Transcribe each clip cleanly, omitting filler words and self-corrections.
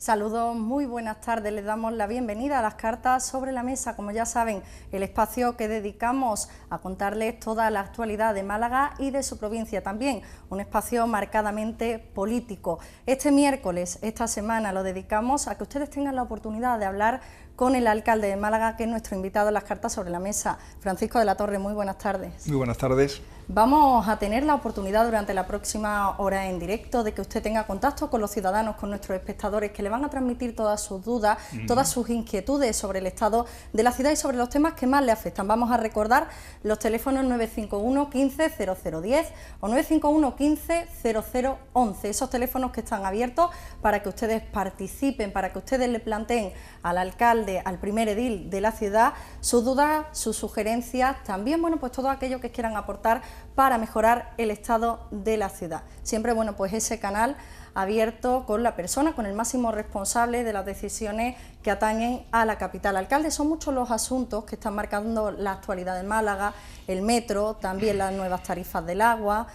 Saludos, muy buenas tardes. Les damos la bienvenida a las cartas sobre la mesa. Como ya saben, el espacio que dedicamos a contarles toda la actualidad de Málaga y de su provincia también. Un espacio marcadamente político. Este miércoles, esta semana, lo dedicamos a que ustedes tengan la oportunidad de hablar con el alcalde de Málaga, que es nuestro invitado en las cartas sobre la mesa. Francisco de la Torre, muy buenas tardes. Muy buenas tardes. Vamos a tener la oportunidad durante la próxima hora en directo de que usted tenga contacto con los ciudadanos, con nuestros espectadores, que le van a transmitir todas sus dudas, todas sus inquietudes sobre el estado de la ciudad y sobre los temas que más le afectan. Vamos a recordar los teléfonos 951 15 0010 o 951 15 0011, esos teléfonos que están abiertos para que ustedes participen, para que ustedes le planteen al alcalde, al primer edil de la ciudad, sus dudas, sus sugerencias, también, bueno, pues todo aquello que quieran aportar para mejorar el estado de la ciudad. Siempre, bueno, pues ese canal abierto con la persona, con el máximo responsable de las decisiones que atañen a la capital. Alcalde, son muchos los asuntos que están marcando la actualidad de Málaga, el metro, también las nuevas tarifas del agua.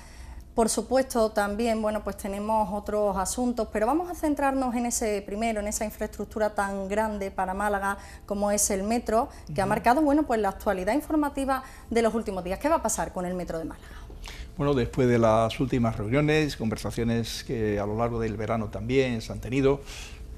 Por supuesto, también, bueno, pues tenemos otros asuntos, pero vamos a centrarnos en ese primero, en esa infraestructura tan grande para Málaga como es el metro, que ha marcado, bueno, pues la actualidad informativa de los últimos días. ¿Qué va a pasar con el metro de Málaga? Bueno, después de las últimas reuniones, conversaciones que a lo largo del verano también se han tenido,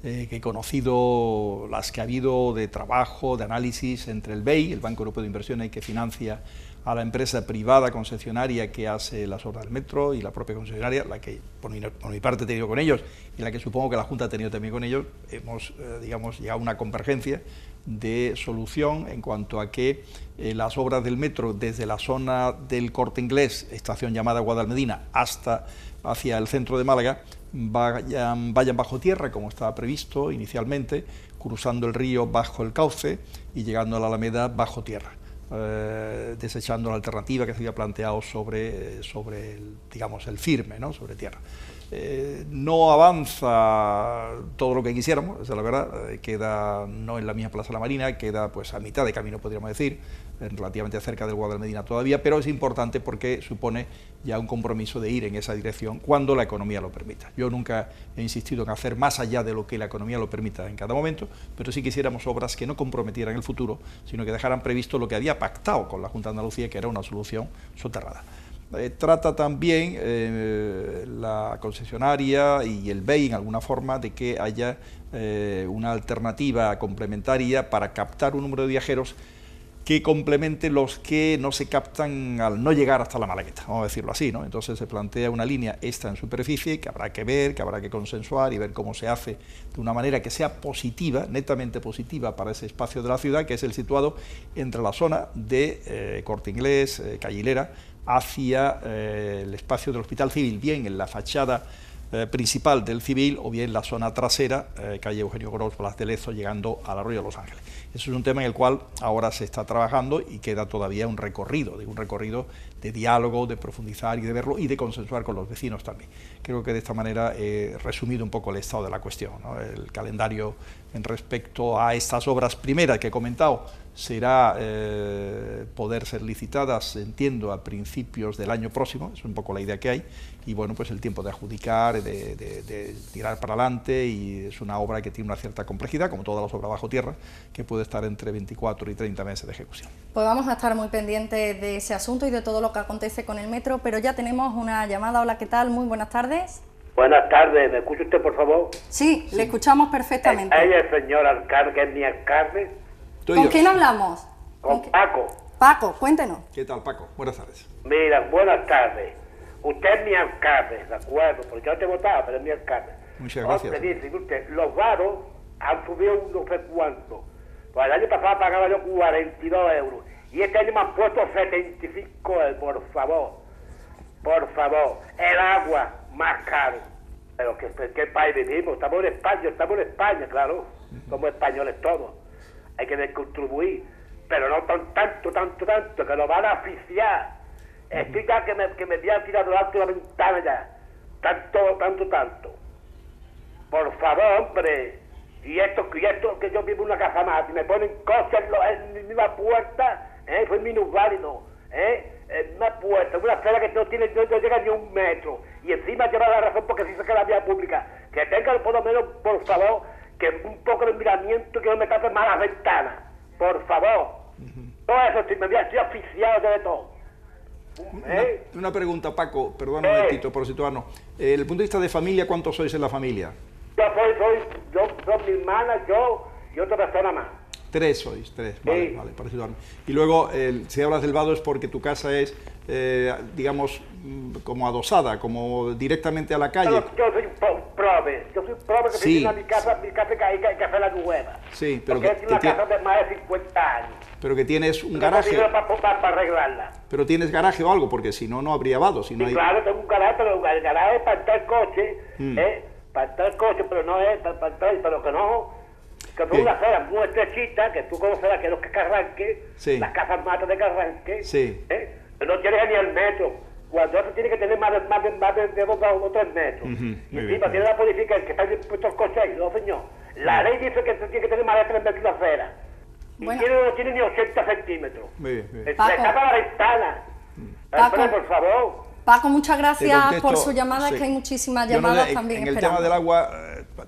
que he conocido las que ha habido de trabajo, de análisis entre el BEI, el Banco Europeo de Inversiones, que financia a la empresa privada concesionaria que hace las obras del metro, y la propia concesionaria, la que por mi parte he tenido con ellos y la que supongo que la Junta ha tenido también con ellos, hemos digamos, llegado a una convergencia de solución en cuanto a que las obras del metro desde la zona del Corte Inglés, estación llamada Guadalmedina, hasta hacia el centro de Málaga, vayan bajo tierra, como estaba previsto inicialmente, cruzando el río bajo el cauce y llegando a la Alameda bajo tierra. Desechando la alternativa que se había planteado sobre el, digamos, el firme, ¿no?, sobre tierra. No avanza todo lo que quisiéramos, esa es la verdad, queda no en la misma Plaza de la Marina, queda pues a mitad de camino, podríamos decir, relativamente cerca del Guadalmedina todavía, pero es importante porque supone ya un compromiso de ir en esa dirección cuando la economía lo permita. Yo nunca he insistido en hacer más allá de lo que la economía lo permita en cada momento, pero sí quisiéramos obras que no comprometieran el futuro, sino que dejaran previsto lo que había pactado con la Junta de Andalucía, que era una solución soterrada. Trata también la concesionaria y el BEI en alguna forma de que haya una alternativa complementaria para captar un número de viajeros que complemente los que no se captan al no llegar hasta la Malagueta, vamos a decirlo así, ¿no? Entonces se plantea una línea extra en superficie que habrá que ver, que habrá que consensuar y ver cómo se hace de una manera que sea positiva, netamente positiva para ese espacio de la ciudad, que es el situado entre la zona de Corte Inglés, Calle Hilera, hacia el espacio del Hospital Civil, bien en la fachada principal del Civil o bien la zona trasera, calle Eugenio Gros, Blas de Lezo, llegando al Arroyo de Los Ángeles. Eso es un tema en el cual ahora se está trabajando y queda todavía un recorrido de diálogo, de profundizar y de verlo y de consensuar con los vecinos también. Creo que de esta manera he resumido un poco el estado de la cuestión, ¿no? El calendario en respecto a estas obras primeras que he comentado será poder ser licitadas, entiendo, a principios del año próximo, es un poco la idea que hay, y bueno, pues el tiempo de adjudicar, de tirar para adelante, y es una obra que tiene una cierta complejidad, como todas las obras bajo tierra, que puede estar entre 24 y 30 meses de ejecución. Pues vamos a estar muy pendientes de ese asunto y de todo lo que acontece con el metro, pero ya tenemos una llamada. Hola, ¿qué tal? Muy buenas tardes. Buenas tardes, ¿me escucha usted, por favor? Sí, le escuchamos perfectamente. ¿Es el señor alcalde, que es mi alcalde? ¿Con quién hablamos? Con Paco. Paco, cuéntenos. ¿Qué tal, Paco? Buenas tardes. Mira, buenas tardes. Usted es mi alcalde, ¿de acuerdo? Porque yo te he votado, pero es mi alcalde. Muchas gracias. Hombre, dice usted, los varos han subido un no sé cuánto. Pues el año pasado pagaba yo 42 euros. Y este año me han puesto 75 euros, por favor. Por favor. El agua, más caro. Pero ¿qué país vivimos? Estamos en España, claro. Somos españoles todos. Hay que contribuir, pero no tanto, que nos van a asfixiar. Estoy ya que me voy a tirar de alto la ventana ya. Tanto. Por favor, hombre. Y esto que yo vivo en una casa más, y me ponen cosas en la puerta, soy minusválido, una puerta, una acera que no llega ni a 1 metro, y encima lleva la razón porque se saca la vía pública. Que tengan por lo menos, por favor, que un poco de miramiento, que no me tapen más las ventanas, por favor. Todo eso, estoy asfixiado de todo. Una pregunta, Paco, perdón un momentito, por situarnos. Desde el punto de vista de familia, ¿cuántos sois en la familia? Yo soy mi hermana, yo y otra persona más. 3 sois, 3, vale, Sí. vale, para situarnos. Y luego, si hablas del vado es porque tu casa es, digamos, como adosada, como directamente a la calle. Yo soy prove que Sí, tiene mi casa hay que hacer la nueva. Sí, pero porque que es una casa de más de 50 años. pero que tienes un No garaje, tengo dinero para arreglarla. pero tienes garaje o algo, porque si no, no habría vado. Si no Sí, hay... claro, tengo un garaje, pero el garaje es para entrar el coche, para entrar el coche, pero no es para entrar, pero que no, que fue una acera muy estrechita, que tú conocerás que los que Carranque, Sí. las casas matas de Carranque, Sí. que no tienes ni el metro. Cuando eso tiene que tener más de 2 o 3 metros. Muy Y bien, encima tiene la política que está dispuesto el coche ahí, no señor. La ley dice que tiene que tener más de 3 metros de acera. Y Bueno. no tiene ni 80 centímetros. Muy bien, muy bien. Le Paco. tapa la ventana. Paco. Hombre, por favor. Paco, muchas Te gracias contesto, por su llamada, sí. que hay muchísimas Yo no llamadas sé, también en el esperando. tema del agua,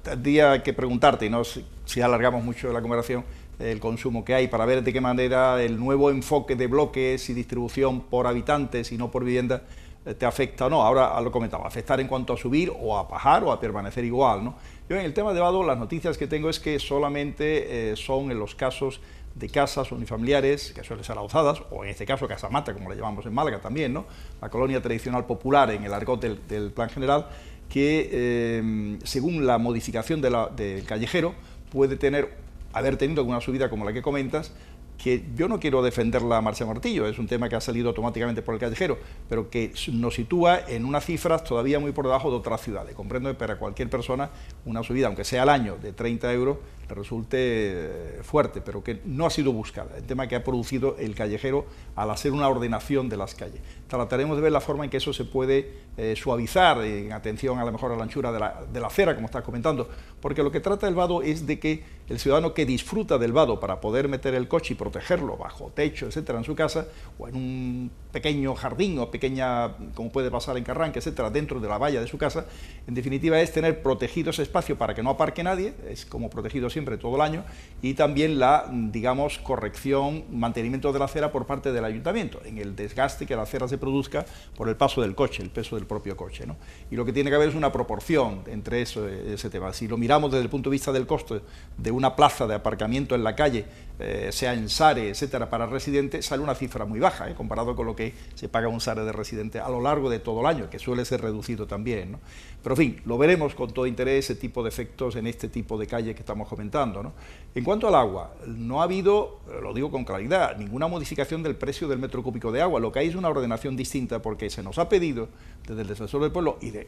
tendría que preguntarte, y no sé si alargamos mucho la conversación, el consumo que hay, para ver de qué manera el nuevo enfoque de bloques y distribución por habitantes y no por vivienda te afecta o no. Ahora lo comentaba, afectar en cuanto a subir o a bajar o a permanecer igual, ¿no? Yo en el tema de vado, las noticias que tengo es que solamente son en los casos de casas unifamiliares, que suelen ser adosadas, o en este caso casamata, como le llamamos en Málaga también, ¿no? La colonia tradicional popular en el argot del Plan General, que según la modificación del callejero puede haber tenido alguna subida como la que comentas, que yo no quiero defender la marcha martillo, es un tema que ha salido automáticamente por el callejero, pero que nos sitúa en unas cifras todavía muy por debajo de otras ciudades. Comprendo que para cualquier persona una subida, aunque sea al año, de 30 euros, le resulte fuerte, pero que no ha sido buscada, el tema que ha producido el callejero al hacer una ordenación de las calles. Trataremos de ver la forma en que eso se puede suavizar, en atención a lo mejor a la anchura de la acera, como estás comentando, porque lo que trata el vado es de que el ciudadano que disfruta del vado para poder meter el coche y protegerlo bajo techo, etcétera, en su casa, o en un pequeño jardín o pequeña, como puede pasar en Carranque, etcétera, dentro de la valla de su casa, en definitiva es tener protegido ese espacio para que no aparque nadie, es como protegido siempre todo el año, y también la, digamos, corrección, mantenimiento de la acera por parte del ayuntamiento, en el desgaste que la acera se produzca por el paso del coche, el peso del propio coche, ¿no? Y lo que tiene que haber es una proporción entre ese tema. Si lo miramos desde el punto de vista del coste de una plaza de aparcamiento en la calle, sea en SARE, etcétera, para residentes, sale una cifra muy baja, comparado con lo que se paga un SARE de residente a lo largo de todo el año, que suele ser reducido también, ¿no? Pero en fin, lo veremos con todo interés, ese tipo de efectos en este tipo de calle que estamos comentando, ¿no? En cuanto al agua, no ha habido, lo digo con claridad, ninguna modificación del precio del metro cúbico de agua. Lo que hay es una ordenación distinta, porque se nos ha pedido desde el Defensor del Pueblo y de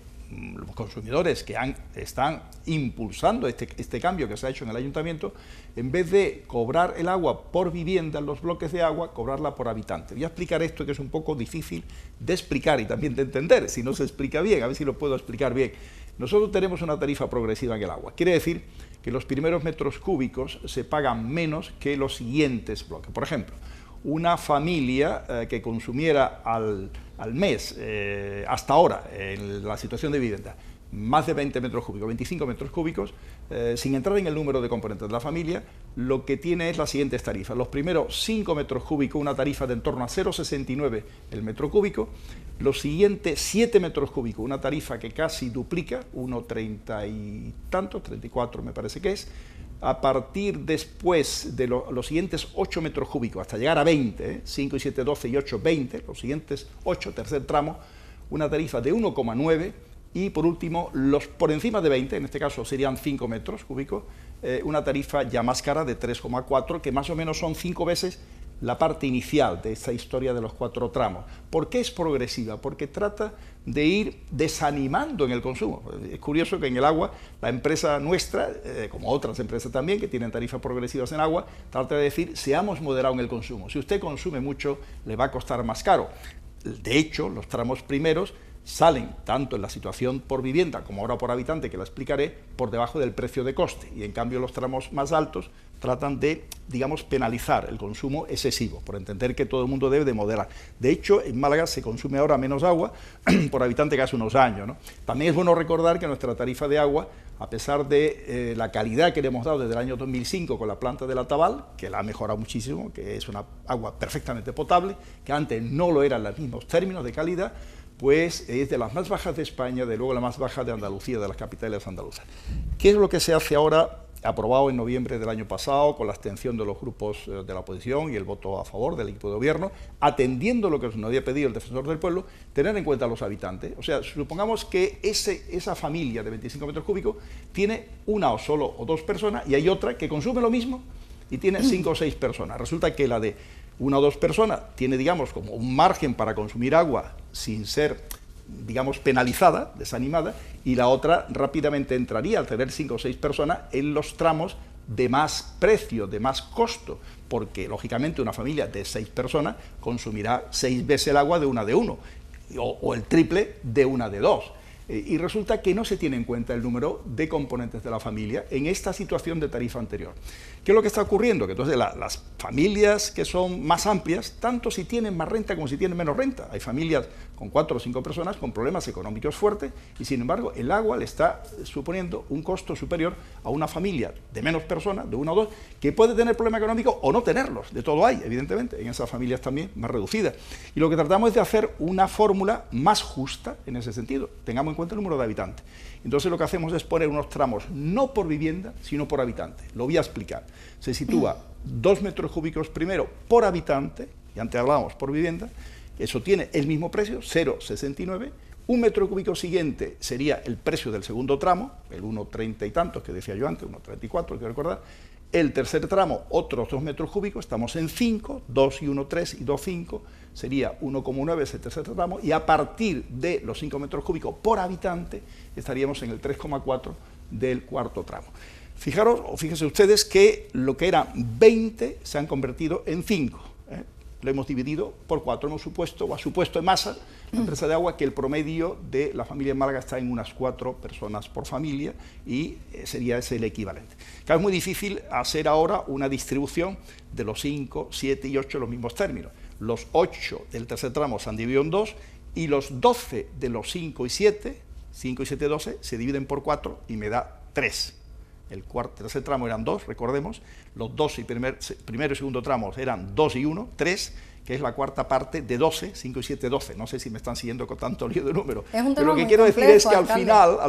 los consumidores que están impulsando este cambio que se ha hecho en el ayuntamiento, en vez de cobrar el agua por vivienda en los bloques de agua, cobrarla por habitante. Voy a explicar esto, que es un poco difícil de explicar y también de entender, si no se explica bien, a ver si lo puedo explicar bien. Nosotros tenemos una tarifa progresiva en el agua. Quiere decir que los primeros metros cúbicos se pagan menos que los siguientes bloques. Por ejemplo, una familia que consumiera al mes, hasta ahora, en la situación de vivienda, más de 20 metros cúbicos, 25 metros cúbicos, sin entrar en el número de componentes de la familia, lo que tiene es las siguientes tarifas. Los primeros 5 metros cúbicos, una tarifa de en torno a 0,69 el metro cúbico. Los siguientes 7 metros cúbicos, una tarifa que casi duplica, 1,30 y tanto, 34 me parece que es. A partir después de los siguientes 8 metros cúbicos, hasta llegar a 20, 5 y 7, 12 y 8, 20, los siguientes 8, tercer tramo, una tarifa de 1,9, y por último, los por encima de 20, en este caso serían 5 metros cúbicos, una tarifa ya más cara de 3,4, que más o menos son 5 veces la parte inicial de esta historia de los 4 tramos. ¿Por qué es progresiva? Porque trata de ir desanimando en el consumo. Es curioso que en el agua, la empresa nuestra, como otras empresas también, que tienen tarifas progresivas en agua, trata de decir, seamos moderados en el consumo. Si usted consume mucho, le va a costar más caro. De hecho, los tramos primeros salen, tanto en la situación por vivienda como ahora por habitante, que la explicaré, por debajo del precio de coste, y en cambio los tramos más altos tratan de, digamos, penalizar el consumo excesivo, por entender que todo el mundo debe de moderar. De hecho, en Málaga se consume ahora menos agua por habitante que hace unos años, ¿no? También es bueno recordar que nuestra tarifa de agua, a pesar de la calidad que le hemos dado desde el año 2005 con la planta de la Taval, que la ha mejorado muchísimo, que es una agua perfectamente potable, que antes no lo eran los mismos términos de calidad, pues es de las más bajas de España, de luego la más baja de Andalucía, de las capitales andaluzas. ¿Qué es lo que se hace ahora, aprobado en noviembre del año pasado, con la abstención de los grupos de la oposición y el voto a favor del equipo de gobierno, atendiendo lo que nos había pedido el defensor del pueblo, tener en cuenta a los habitantes? O sea, supongamos que esa familia de 25 metros cúbicos tiene una o solo o dos personas, y hay otra que consume lo mismo y tiene 5 o 6 personas. Resulta que la de una o dos personas tiene, digamos, como un margen para consumir agua sin ser, digamos, penalizada, desanimada, y la otra rápidamente entraría, al tener 5 o 6 personas, en los tramos de más precio, de más costo, porque lógicamente una familia de 6 personas consumirá 6 veces el agua de una de uno, o el triple de una de dos. Y resulta que no se tiene en cuenta el número de componentes de la familia en esta situación de tarifa anterior. ¿Qué es lo que está ocurriendo? Que entonces las familias que son más amplias, tanto si tienen más renta como si tienen menos renta, hay familias con 4 o 5 personas con problemas económicos fuertes, y sin embargo el agua le está suponiendo un costo superior a una familia de menos personas, de 1 o 2, que puede tener problemas económicos o no tenerlos, de todo hay, evidentemente, en esas familias también más reducidas. Y lo que tratamos es de hacer una fórmula más justa en ese sentido. Tengamos en cuenta el número de habitantes. Entonces lo que hacemos es poner unos tramos no por vivienda, sino por habitante. Lo voy a explicar. Se sitúa 2 metros cúbicos primero por habitante, y antes hablábamos por vivienda, eso tiene el mismo precio, 0,69. 1 metro cúbico siguiente sería el precio del segundo tramo, el 1,30 y tantos que decía yo antes, 1,34, quiero recordar. El tercer tramo, otros 2 metros cúbicos, estamos en 5, 2 y 1, 3 y 2, 5, sería 1,9 ese tercer tramo, y a partir de los 5 metros cúbicos por habitante estaríamos en el 3,4 del cuarto tramo. Fijaros, o fíjense ustedes que lo que eran 20 se han convertido en 5. Lo hemos dividido por 4, hemos supuesto, o ha supuesto en masa, la empresa de agua, que el promedio de la familia en Málaga está en unas 4 personas por familia, y sería ese el equivalente. Claro, es muy difícil hacer ahora una distribución de los 5, 7 y 8 en los mismos términos. Los 8 del tercer tramo se han dividido en 2, y los 12 de los 5 y 7, 5 y 7, 12, se dividen por 4 y me da 3. El tercer tramo eran 2, recordemos, los 2 y primero y segundo tramos eran 2 y 1, 3, que es la cuarta parte de 12, 5 y 7, 12. No sé si me están siguiendo con tanto lío de números. Pero lo que quiero decir es que al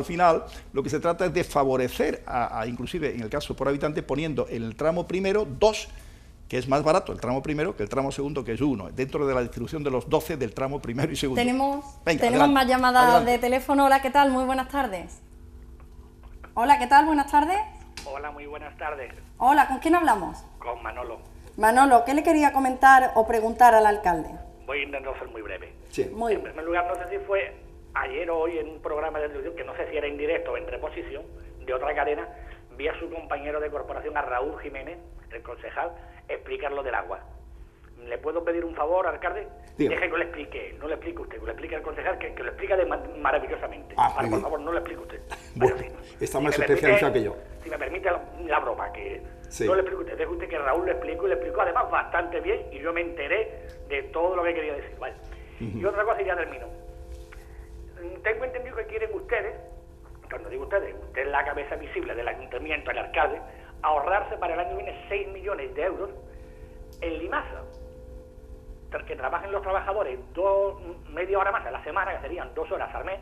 final, lo que se trata es de favorecer, inclusive en el caso por habitante, poniendo en el tramo primero 2, que es más barato el tramo primero que el tramo segundo, que es 1, dentro de la distribución de los 12 del tramo primero y segundo. Tenemos más llamadas de teléfono. Hola, ¿qué tal? Muy buenas tardes. Hola, ¿qué tal? Buenas tardes. Hola, muy buenas tardes. Hola, ¿con quién hablamos? Con Manolo. Manolo, ¿qué le quería comentar o preguntar al alcalde? Voy a intentar ser muy breve. Sí. Muy En primer lugar, no sé si fue ayer o hoy en un programa de televisión, que no sé si era indirecto o en reposición, de otra cadena, vi a su compañero de corporación, a Raúl Jiménez, el concejal, explicar lo del agua. ¿Le puedo pedir un favor, alcalde? Dígame. Deje que lo explique, no lo explique usted, que lo explique el concejal, que lo explica maravillosamente. Por favor, no lo explique usted. Bueno, está más especializado que yo. Si me permite la broma, que sí. no le explique usted, deje usted que Raúl lo explique, y lo explicó además bastante bien, y yo me enteré de todo lo que quería decir. Vale. Y otra cosa, y ya termino. Tengo entendido que quieren ustedes, cuando digo ustedes, usted es la cabeza visible del ayuntamiento, el alcalde, ahorrarse para el año que viene 6 millones de euros en Limasa, que trabajen los trabajadores media hora más a la semana, que serían 2 horas al mes,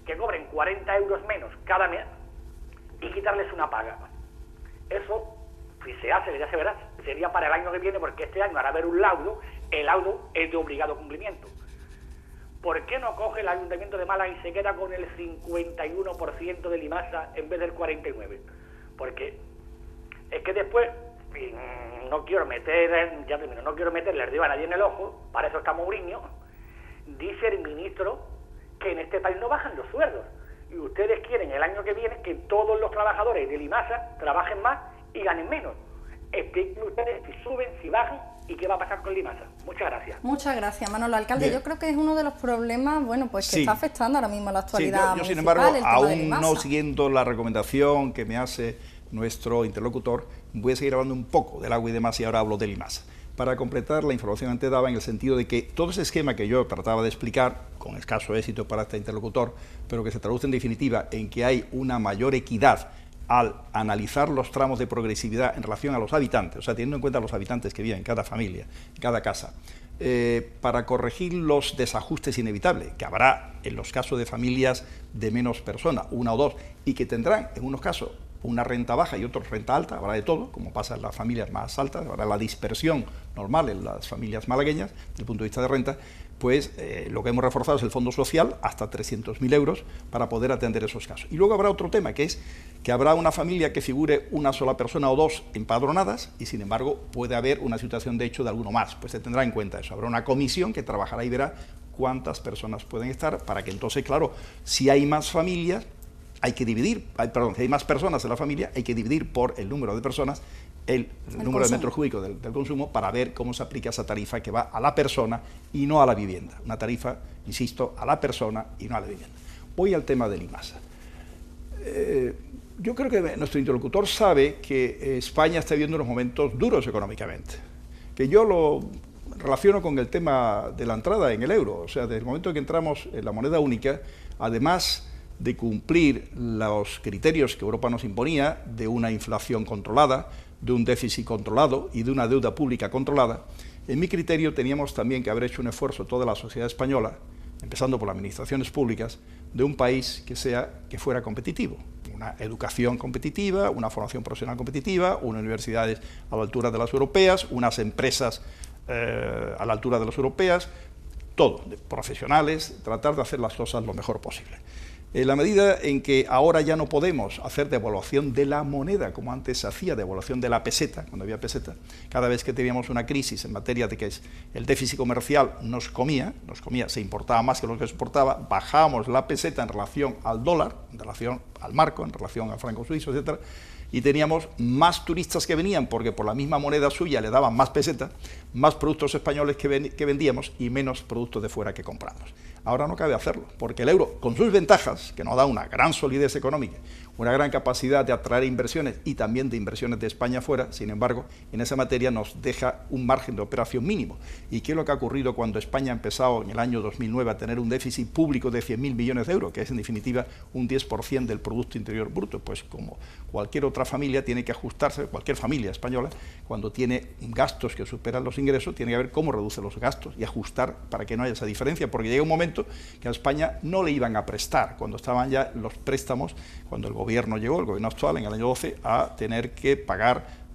que cobren 40 euros menos cada mes, y quitarles una paga. Eso, si se hace, ya se verá, sería para el año que viene, porque este año hará haber un laudo, el laudo es de obligado cumplimiento. ¿Por qué no coge el Ayuntamiento de Málaga y se queda con el 51% de Limasa en vez del 49%? Porque es que después, no quiero meter, ya termino, no quiero meterle el dedo a nadie en el ojo, para eso está Mourinho, dice el ministro que en este país no bajan los sueldos. Y ustedes quieren el año que viene que todos los trabajadores de Limasa trabajen más y ganen menos. Expliquen ustedes si suben, si bajan y qué va a pasar con Limasa. Muchas gracias. Muchas gracias, Manolo. Alcalde, Bien. yo creo que es uno de los problemas, bueno, pues que Sí. está afectando ahora mismo a la Sí, actualidad yo, sin municipal, embargo, el tema de aún Limasa. no siguiendo la recomendación que me hace nuestro interlocutor, voy a seguir hablando un poco del agua y demás, y ahora hablo de Limasa, para completar la información que antes daba, en el sentido de que todo ese esquema que yo trataba de explicar, con escaso éxito para este interlocutor, pero que se traduce en definitiva en que hay una mayor equidad al analizar los tramos de progresividad en relación a los habitantes, o sea, teniendo en cuenta los habitantes que viven en cada familia, en cada casa, para corregir los desajustes inevitables que habrá en los casos de familias de menos personas, una o dos, y que tendrán en unos casos una renta baja y otros renta alta, habrá de todo, como pasa en las familias más altas, habrá la dispersión normal en las familias malagueñas, desde el punto de vista de renta, pues lo que hemos reforzado es el fondo social hasta 300.000 euros para poder atender esos casos. Y luego habrá otro tema, que es que habrá una familia que figure una sola persona o dos empadronadas y, sin embargo, puede haber una situación de hecho de alguno más, pues se tendrá en cuenta eso. Habrá una comisión que trabajará y verá cuántas personas pueden estar, para que entonces, claro, si hay más familias, hay que dividir, si hay más personas en la familia, hay que dividir por el número de personas el número de metros cúbicos del consumo, para ver cómo se aplica esa tarifa que va a la persona y no a la vivienda. Una tarifa, insisto, a la persona y no a la vivienda. Voy al tema de Limasa. Yo creo que nuestro interlocutor sabe que España está viviendo unos momentos duros económicamente, que yo lo relaciono con el tema de la entrada en el euro. O sea, desde el momento en que entramos en la moneda única, además de cumplir los criterios que Europa nos imponía, de una inflación controlada, de un déficit controlado y de una deuda pública controlada, en mi criterio teníamos también que haber hecho un esfuerzo toda la sociedad española, empezando por las administraciones públicas, de un país que fuera competitivo. Una educación competitiva, una formación profesional competitiva, unas universidades a la altura de las europeas, unas empresas a la altura de las europeas, todo, de profesionales, tratar de hacer las cosas lo mejor posible. En la medida en que ahora ya no podemos hacer devaluación de la moneda, como antes se hacía, devaluación de la peseta, cuando había peseta, cada vez que teníamos una crisis en materia de que el déficit comercial nos comía, se importaba más que lo que se exportaba, bajábamos la peseta en relación al dólar, en relación al marco, en relación al franco suizo, etcétera, y teníamos más turistas que venían, porque por la misma moneda suya le daban más peseta, más productos españoles que vendíamos y menos productos de fuera que compramos. Ahora no cabe hacerlo, porque el euro, con sus ventajas, que nos da una gran solidez económica, una gran capacidad de atraer inversiones y también de inversiones de España fuera, sin embargo, en esa materia nos deja un margen de operación mínimo. ¿Y qué es lo que ha ocurrido cuando España ha empezado en el año 2009 a tener un déficit público de 100.000 millones de euros, que es en definitiva un 10% del Producto Interior Bruto? Pues como cualquier otra familia tiene que ajustarse, cualquier familia española, cuando tiene gastos que superan los ingresos, tiene que ver cómo reduce los gastos y ajustar para que no haya esa diferencia, porque llega un momento que a España no le iban a prestar, cuando estaban ya los préstamos, cuando el gobierno llegó, el gobierno actual, en el año 12, a tener que pagar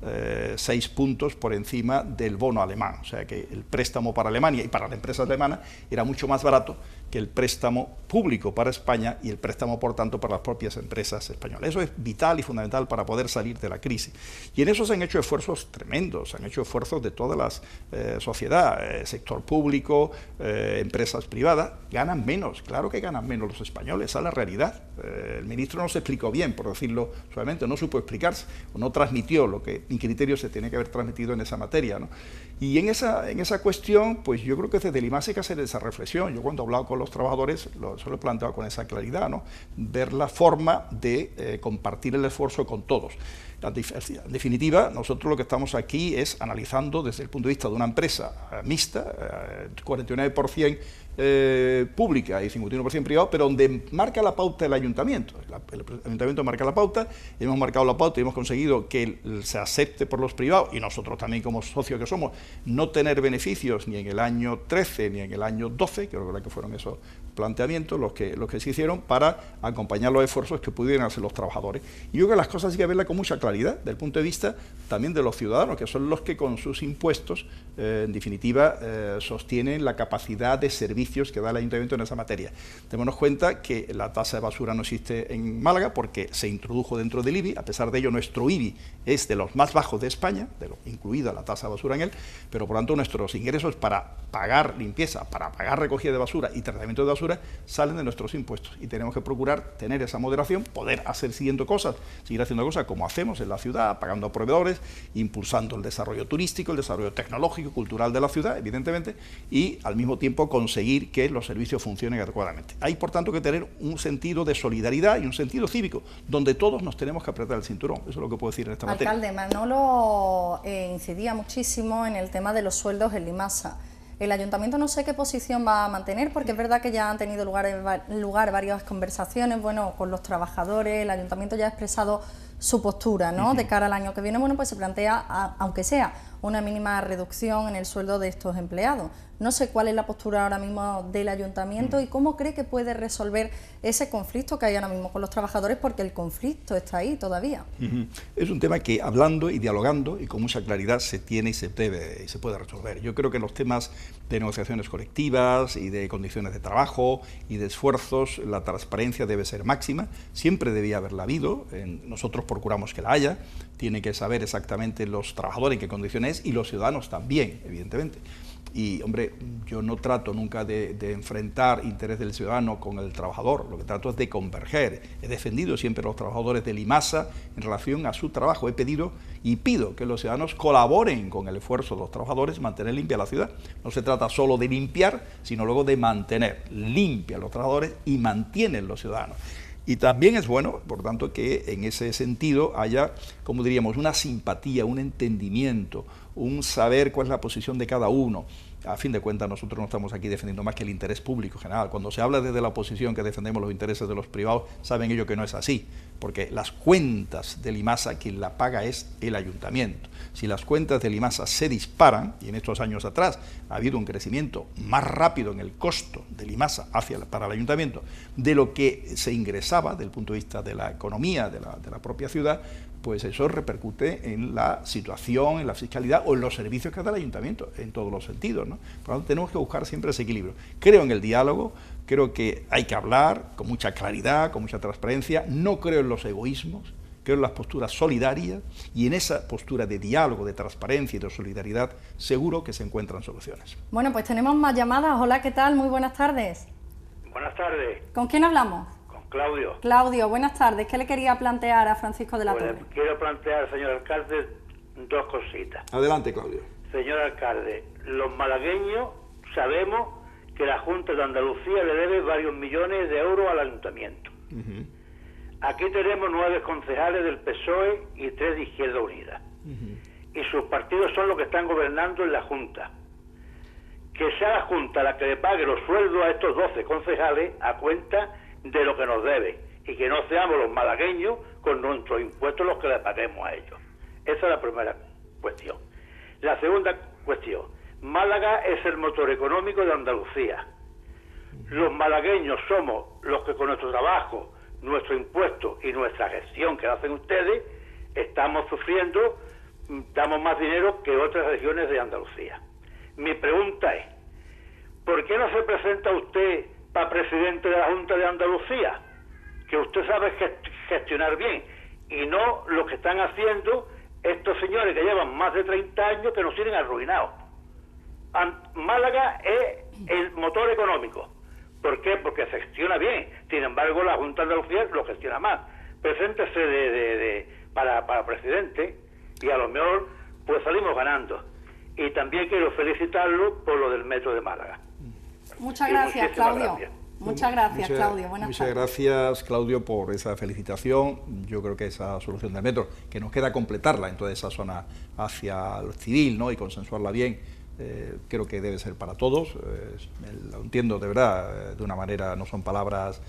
6 puntos por encima del bono alemán. O sea que el préstamo para Alemania y para la empresa alemana era mucho más barato que el préstamo público para España y el préstamo, por tanto, para las propias empresas españolas. Eso es vital y fundamental para poder salir de la crisis. Y en eso se han hecho esfuerzos tremendos, se han hecho esfuerzos de toda la sociedad, sector público, empresas privadas. Ganan menos, claro que ganan menos los españoles, esa es la realidad. El ministro no se explicó bien, por decirlo suavemente, no supo explicarse, o no transmitió lo que, mi criterio, se tiene que haber transmitido en esa materia, ¿no? Y en esa cuestión, pues yo creo que desde Limasa hay que hacer esa reflexión. Yo cuando he hablado con los trabajadores, se lo he planteado con esa claridad, ¿no? Ver la forma de compartir el esfuerzo con todos. En definitiva, nosotros lo que estamos aquí es analizando desde el punto de vista de una empresa mixta, 49% pública y 51% privado, pero donde marca la pauta el ayuntamiento. El ayuntamiento marca la pauta, hemos marcado la pauta y hemos conseguido que se acepte por los privados, y nosotros también como socios que somos, no tener beneficios ni en el año 13 ni en el año 12, creo que fueron esos planteamientos los que se hicieron para acompañar los esfuerzos que pudieran hacer los trabajadores. Y yo creo que las cosas hay que verlas con mucha claridad, desde el punto de vista también de los ciudadanos, que son los que con sus impuestos, en definitiva, sostienen la capacidad de servicios que da el ayuntamiento en esa materia. Démonos cuenta que la tasa de basura no existe en Málaga porque se introdujo dentro del IBI. A pesar de ello, nuestro IBI es de los más bajos de España, incluida la tasa de basura en él, pero por tanto nuestros ingresos para pagar limpieza, para pagar recogida de basura y tratamiento de basura infraestructura salen de nuestros impuestos y tenemos que procurar tener esa moderación, poder seguir haciendo cosas como hacemos en la ciudad, pagando a proveedores, impulsando el desarrollo turístico, el desarrollo tecnológico, cultural de la ciudad, evidentemente, y al mismo tiempo conseguir que los servicios funcionen adecuadamente. Hay, por tanto, que tener un sentido de solidaridad y un sentido cívico, donde todos nos tenemos que apretar el cinturón. Eso es lo que puedo decir en esta materia. Alcalde, Manolo incidía muchísimo en el tema de los sueldos en Limasa. El Ayuntamiento no sé qué posición va a mantener, porque es verdad que ya han tenido lugar varias conversaciones, bueno, con los trabajadores. El Ayuntamiento ya ha expresado su postura, ¿no? De cara al año que viene, bueno, pues se plantea, aunque sea una mínima reducción en el sueldo de estos empleados. No sé cuál es la postura ahora mismo del Ayuntamiento y cómo cree que puede resolver ese conflicto que hay ahora mismo con los trabajadores, porque el conflicto está ahí todavía. Es un tema que hablando y dialogando y con mucha claridad se tiene y se puede resolver. Yo creo que los temas de negociaciones colectivas y de condiciones de trabajo y de esfuerzos, la transparencia debe ser máxima, siempre debía haberla habido, nosotros procuramos que la haya, tiene que saber exactamente los trabajadores en qué condiciones y los ciudadanos también, evidentemente. Y, hombre, yo no trato nunca de enfrentar interés del ciudadano con el trabajador, lo que trato es de converger. He defendido siempre a los trabajadores de Limasa en relación a su trabajo. He pedido y pido que los ciudadanos colaboren con el esfuerzo de los trabajadores, mantener limpia la ciudad. No se trata solo de limpiar, sino luego de mantener limpia a los trabajadores y mantienen los ciudadanos. Y también es bueno, por tanto, que en ese sentido haya, como diríamos, una simpatía, un entendimiento, un saber cuál es la posición de cada uno. A fin de cuentas, nosotros no estamos aquí defendiendo más que el interés público general. Cuando se habla desde la oposición que defendemos los intereses de los privados, saben ellos que no es así, porque las cuentas de Limasa, quien la paga es el Ayuntamiento. Si las cuentas de Limasa se disparan, y en estos años atrás ha habido un crecimiento más rápido en el costo de Limasa para el Ayuntamiento de lo que se ingresaba desde el punto de vista de la economía de la propia ciudad, pues eso repercute en la situación, en la fiscalidad o en los servicios que da el Ayuntamiento, en todos los sentidos, ¿no? Por lo tanto, tenemos que buscar siempre ese equilibrio. Creo en el diálogo, creo que hay que hablar con mucha claridad, con mucha transparencia, no creo en los egoísmos, creo en las posturas solidarias y en esa postura de diálogo, de transparencia y de solidaridad, seguro que se encuentran soluciones. Bueno, pues tenemos más llamadas. Hola, ¿qué tal? Muy buenas tardes. Buenas tardes. ¿Con quién hablamos? Claudio. Claudio, buenas tardes. ¿Qué le quería plantear a Francisco de la Torre? Quiero plantear, señor alcalde, dos cositas. Adelante, Claudio. Señor alcalde, los malagueños sabemos que la Junta de Andalucía le debe varios millones de euros al Ayuntamiento. Aquí tenemos 9 concejales del PSOE y 3 de Izquierda Unida. Y sus partidos son los que están gobernando en la Junta. Que sea la Junta la que le pague los sueldos a estos 12 concejales a cuenta de lo que nos debe, y que no seamos los malagueños con nuestros impuestos los que le paguemos a ellos. Esa es la primera cuestión. La segunda cuestión: Málaga es el motor económico de Andalucía. Los malagueños somos los que con nuestro trabajo, nuestro impuesto y nuestra gestión que hacen ustedes, estamos sufriendo, damos más dinero que otras regiones de Andalucía. Mi pregunta es, ¿por qué no se presenta usted para presidente de la Junta de Andalucía? Que usted sabe gestionar bien, y no lo que están haciendo estos señores que llevan más de 30 años que nos tienen arruinados. Málaga es el motor económico. ¿Por qué? Porque se gestiona bien. Sin embargo, la Junta de Andalucía lo gestiona mal. Preséntese para presidente y a lo mejor pues salimos ganando. Y también quiero felicitarlo por lo del metro de Málaga. Muchas gracias, Claudio. Muchas gracias, Claudio. Buenas tardes. Muchas gracias, Claudio, por esa felicitación. Yo creo que esa solución del metro, que nos queda completarla en toda esa zona hacia el civil, ¿no?, y consensuarla bien, creo que debe ser para todos. Lo entiendo de verdad, de una manera, no son palabras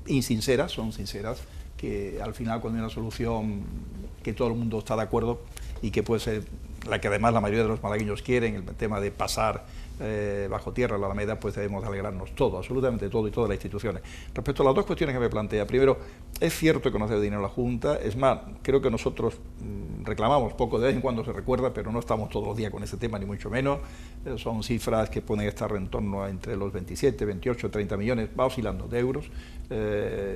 insinceras, son sinceras, que al final cuando hay una solución que todo el mundo está de acuerdo y que puede ser la que además la mayoría de los malagueños quieren, el tema de pasar bajo tierra la Alameda, pues debemos alegrarnos todo, absolutamente todo, y todas las instituciones. Respecto a las dos cuestiones que me plantea, primero, es cierto que no se debe dinero a la Junta, es más, creo que nosotros reclamamos poco, de vez en cuando se recuerda, pero no estamos todos los días con ese tema, ni mucho menos. Son cifras que pueden estar en torno a entre los 27, 28, 30 millones, va oscilando, de euros.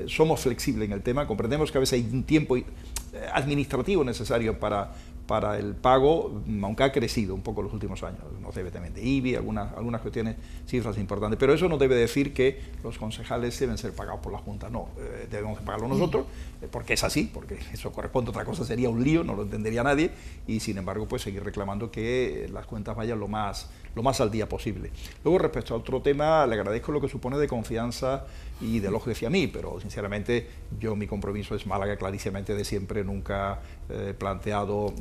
Somos flexibles en el tema, comprendemos que a veces hay un tiempo administrativo necesario para para el pago, aunque ha crecido un poco en los últimos años. No debe también de IBI, algunas cuestiones, cifras importantes. Pero eso no debe decir que los concejales deben ser pagados por la Junta. No, debemos pagarlo nosotros, porque es así, porque eso corresponde. Otra cosa sería un lío, no lo entendería nadie, y sin embargo, pues seguir reclamando que las cuentas vayan lo más al día posible. Luego, respecto a otro tema, le agradezco lo que supone de confianza y de elogio hacia mí, pero sinceramente mi compromiso es Málaga clarísimamente de siempre, nunca planteado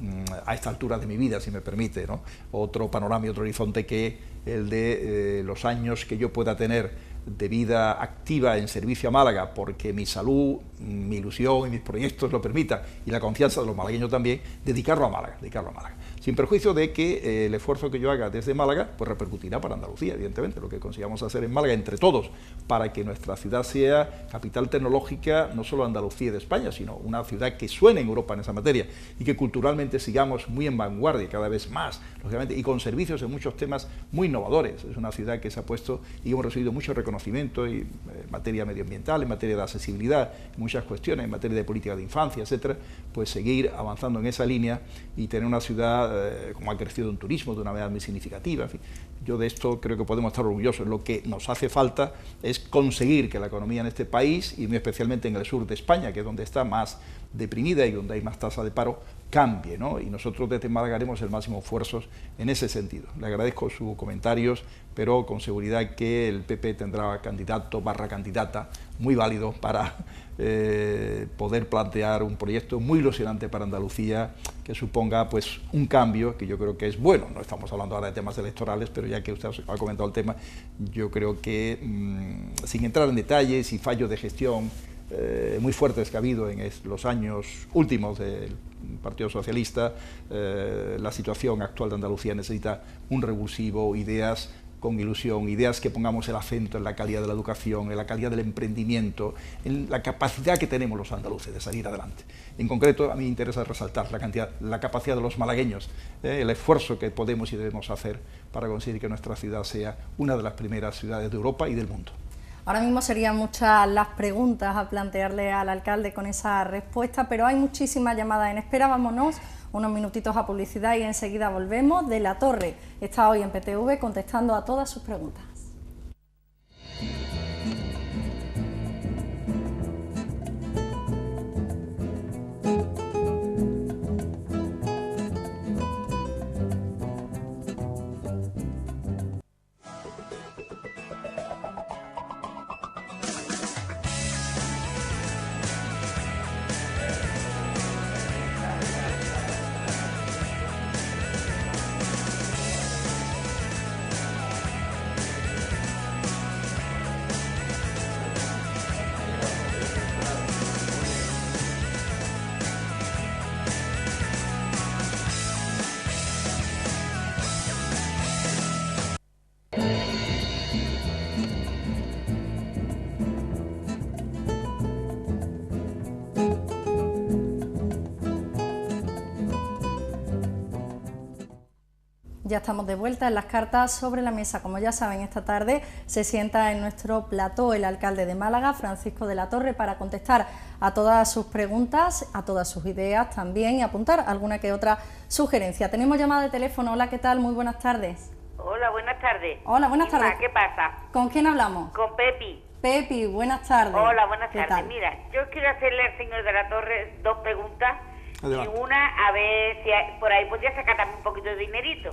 a esta altura de mi vida, si me permite, ¿no?, otro panorama y otro horizonte que el de los años que yo pueda tener de vida activa en servicio a Málaga, porque mi salud, mi ilusión y mis proyectos lo permitan, y la confianza de los malagueños también, dedicarlo a Málaga. Sin perjuicio de que el esfuerzo que yo haga desde Málaga, pues repercutirá para Andalucía, evidentemente, lo que consigamos hacer en Málaga entre todos, para que nuestra ciudad sea capital tecnológica, no solo de Andalucía y de España, sino una ciudad que suene en Europa en esa materia, y que culturalmente sigamos muy en vanguardia, cada vez más, lógicamente, y con servicios en muchos temas muy innovadores. Es una ciudad que se ha puesto, y hemos recibido mucho reconocimiento en materia medioambiental, en materia de accesibilidad, en muchas cuestiones, en materia de política de infancia, etcétera, pues seguir avanzando en esa línea y tener una ciudad como ha crecido en turismo de una manera muy significativa. En fin, yo de esto creo que podemos estar orgullosos. Lo que nos hace falta es conseguir que la economía en este país, y muy especialmente en el sur de España, que es donde está más deprimida y donde hay más tasa de paro, cambie, ¿no? Y nosotros desde Málaga haremos el máximo esfuerzo en ese sentido. Le agradezco sus comentarios, pero con seguridad que el PP tendrá candidato / candidata muy válido para poder plantear un proyecto muy ilusionante para Andalucía, que suponga pues un cambio que yo creo que es bueno. No estamos hablando ahora de temas electorales, pero ya que usted ha comentado el tema, yo creo que sin entrar en detalles y fallos de gestión muy fuertes que ha habido en los años últimos del Partido Socialista, la situación actual de Andalucía necesita un revulsivo, ideas con ilusión, ideas que pongamos el acento en la calidad de la educación, en la calidad del emprendimiento, en la capacidad que tenemos los andaluces de salir adelante. En concreto, a mí me interesa resaltar la capacidad de los malagueños, el esfuerzo que podemos y debemos hacer para conseguir que nuestra ciudad sea una de las primeras ciudades de Europa y del mundo. Ahora mismo serían muchas las preguntas a plantearle al alcalde con esa respuesta, pero hay muchísimas llamadas en espera. Vámonos unos minutitos a publicidad y enseguida volvemos. De la Torre está hoy en PTV contestando a todas sus preguntas. Ya estamos de vuelta en las cartas sobre la mesa. Como ya saben, esta tarde se sienta en nuestro plató el alcalde de Málaga, Francisco de la Torre, para contestar a todas sus preguntas, a todas sus ideas también y apuntar alguna que otra sugerencia. Tenemos llamada de teléfono. Hola, ¿qué tal? Muy buenas tardes. Hola, buenas tardes. Hola, buenas tardes. ¿Qué pasa? ¿Con quién hablamos? Con Pepi. Pepi, buenas tardes. Hola, buenas ¿Qué tardes. tal? Mira, yo quiero hacerle al señor de la Torre dos preguntas. Adelante. Y una, a ver si por ahí podría sacar también un poquito de dinerito.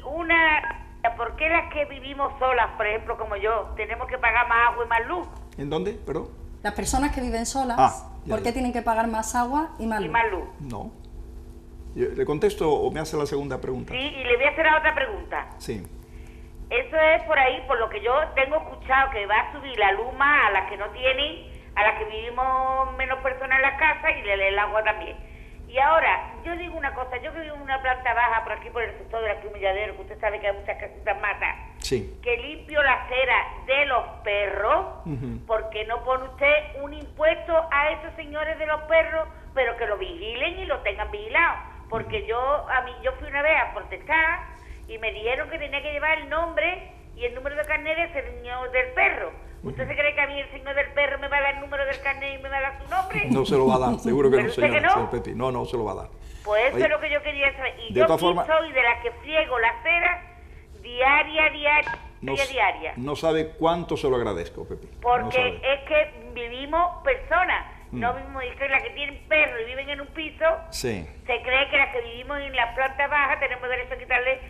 Una, ¿por qué las que vivimos solas, por ejemplo, como yo, tenemos que pagar más agua y más luz? ¿En dónde? ¿Perdón? Las personas que viven solas, ¿por qué tienen que pagar más agua y más luz? Y más luz. No. ¿Le contesto o me hace la segunda pregunta? Sí, y le voy a hacer otra pregunta. Sí. Eso es por ahí, por lo que yo tengo escuchado, que va a subir la luz más a las que no tienen, a las que vivimos menos personas en la casa y el agua también. Y ahora, yo digo una cosa, yo que vivo en una planta baja por aquí por el sector de la Humilladero, que usted sabe que hay muchas casitas matas, Sí. que limpio la acera de los perros, ¿por qué no pone usted un impuesto a esos señores de los perros, pero que lo vigilen y lo tengan vigilado? Porque yo fui una vez a protestar y me dijeron que tenía que llevar el nombre y el número de carnet del señor del perro, ¿Usted se cree que a mí el señor del perro me va a dar el número del carnet y me va a dar su nombre? No se lo va a dar, seguro que ¿Pero no, usted señora, que no? señor Pepi. No, no se lo va a dar. Pues eso Oye, es lo que yo quería saber. Y de yo todas sí formas- soy de las que friego la cera diaria. No sabe cuánto se lo agradezco, Pepi. No Porque sabe. es que vivimos personas, no vivimos, es que las que tienen perro y viven en un piso, Sí. se cree que las que vivimos en la planta baja tenemos derecho a quitarle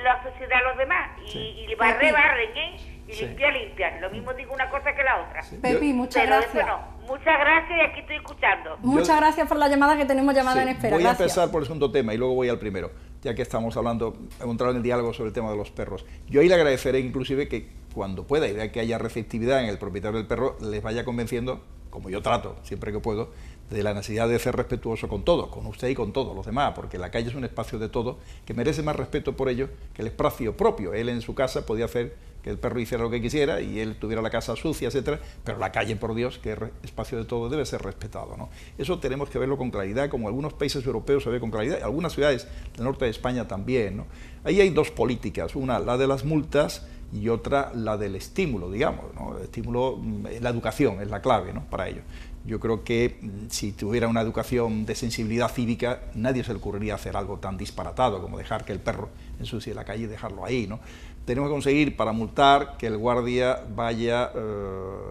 la sociedad a los demás. Sí. Y barren, ¿eh? Y Sí. limpian. Lo mismo digo una cosa que la otra. Sí. Pepi, muchas Pero gracias. eso no. Muchas gracias y aquí estoy escuchando. Muchas gracias por la llamada, que tenemos llamada Sí, en espera. voy a Gracias. empezar por el segundo tema y luego voy al primero, ya que estamos hablando, hemos entrado en el diálogo sobre el tema de los perros. Yo ahí le agradeceré inclusive que cuando pueda y vea que haya receptividad en el propietario del perro, les vaya convenciendo, como yo trato siempre que puedo, de la necesidad de ser respetuoso con todo, con usted y con todos los demás, porque la calle es un espacio de todo que merece más respeto por ello que el espacio propio. Él en su casa podía hacer que el perro hiciera lo que quisiera y él tuviera la casa sucia, etcétera, pero la calle, por Dios, que es espacio de todo, debe ser respetado, ¿no? Eso tenemos que verlo con claridad, como algunos países europeos se ve con claridad, algunas ciudades del norte de España también, ¿no? Ahí hay dos políticas, una la de las multas y otra la del estímulo, digamos, ¿no? El estímulo, la educación es la clave, ¿no?, para ello. Yo creo que si tuviera una educación de sensibilidad cívica, nadie se le ocurriría hacer algo tan disparatado como dejar que el perro ensucie la calle y dejarlo ahí, ¿no? Tenemos que conseguir, para multar, que el guardia vaya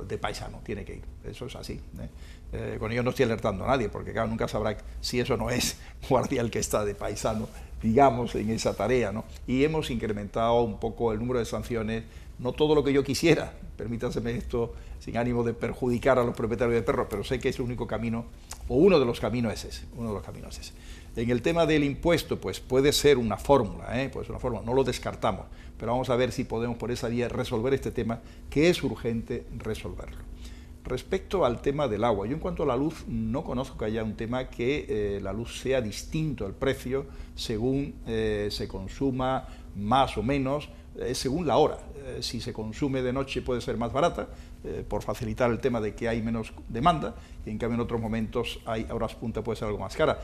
de paisano, tiene que ir, eso es así, ¿eh? Con ello no estoy alertando a nadie, porque claro, nunca sabrá si eso no es guardia el que está de paisano, digamos, en esa tarea, ¿no? Y hemos incrementado un poco el número de sanciones, no todo lo que yo quisiera, permítanseme esto sin ánimo de perjudicar a los propietarios de perros, pero sé que es el único camino, o uno de los caminos es ese, En el tema del impuesto, pues puede ser una fórmula, pues una fórmula, no lo descartamos, pero vamos a ver si podemos por esa vía resolver este tema, que es urgente resolverlo. Respecto al tema del agua, yo en cuanto a la luz no conozco que haya un tema que la luz sea distinto al precio según se consuma más o menos, según la hora. Si se consume de noche puede ser más barata, por facilitar el tema de que hay menos demanda, y en cambio en otros momentos hay horas punta puede ser algo más cara.